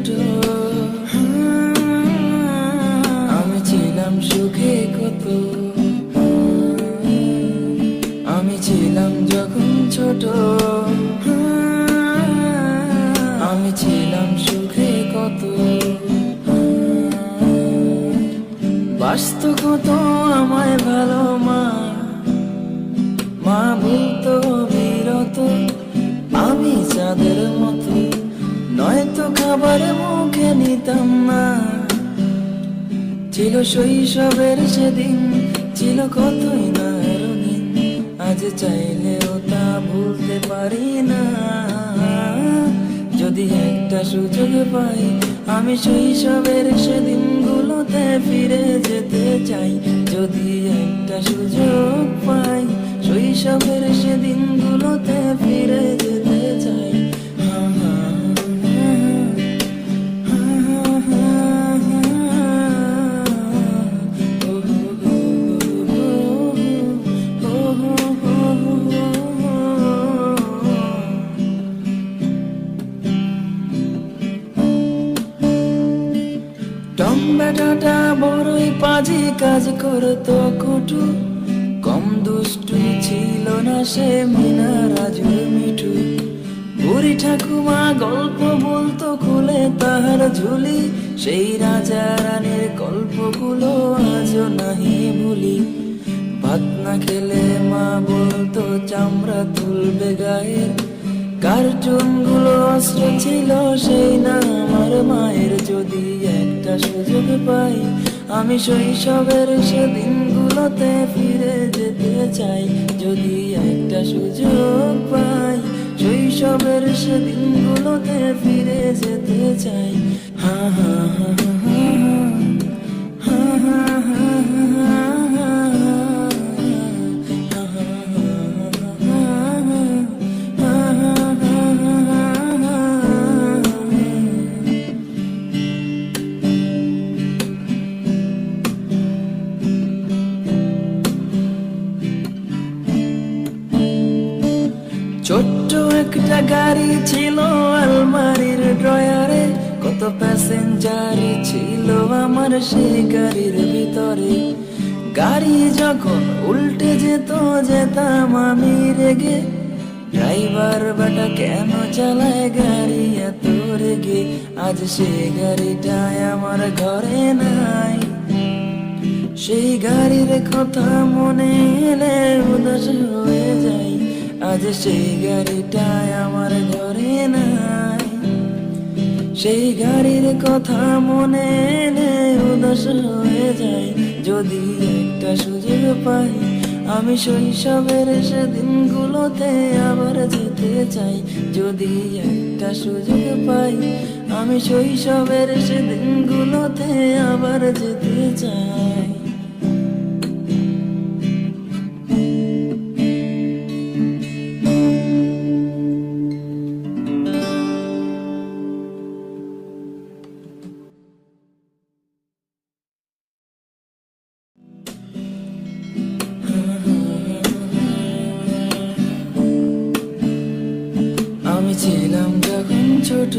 ছোট, আমি ছিলাম সুখে কত, আমি ছিলাম যখন ছোট, আমি ছিলাম সুখে কত। বাসত কত আমায় ভালো মা, মা বলতো বিরত আমি চাঁদের মতো, নয়তো খাবার মুখে নিতাম না। ছিল শৈশবের সেদিন, ছিল কতই না রঙিন, আজ চাইলেও তা ভুলতে পারি না। যদি একটা সুযোগ পাই আমি শৈশবের সেদিনগুলোতে ফিরে যেতে চাই। যদি একটা সুযোগ পাই শৈশবের সেদিনগুলোতে ফিরে যেতে চাই। টম বেটাটা বড়ই পাজি, কাজ করতো কটু, কম দুষ্টু ছিল না সে মিনা রাজু মিঠু। বুড়ি ঠাকুমা গল্প বলতো খুলে তাহার ঝুলি, সেই রাজা রানীর গল্পগুলো আজও নাহি ভুলি। ভাত না খেলে মা বলতো চামড়া তুলবে গায়ে, কার্টুন গুলো অস্ত্র ছিল সেই না আমার মায়ের। যদি একটা সুযোগ পাই আমি শৈশবের সেদিনগুলোতে ফিরে যেতে চাই। যদি একটা সুযোগ পাই শৈশবের সেদিনগুলোতে ফিরে যেতে চাই। হা হা হা হা হা হা হা। ছোট্ট একটা গাড়ি ছিল আলমারির ড্রয়ারে, কত প্যাসেঞ্জার ছিল আমার সেই গাড়ির ভিতরে। গাড়ি যখন উল্টে যেত যেতাম আমি রেগে, ড্রাইভার বেটা কেন চালায় গাড়ি এত রেগে। আজ সেই গাড়িটাই আমার ঘরে নাই, সেই গাড়ির কথা মনে এলে উদাস হয়ে যাই। আজ সেই গাড়িটাই আমার ঘরে নাই, সেই গাড়ির কথা মনে এলে উদাস হয়ে যাই। যদি একটা সুযোগ পাই আমি শৈশবের সেদিনগুলোতে আবার যেতে চাই। যদি একটা সুযোগ পাই আমি শৈশবের সেদিনগুলোতে আবার যেতে চাই। আমি ছিলাম যখন ছোট।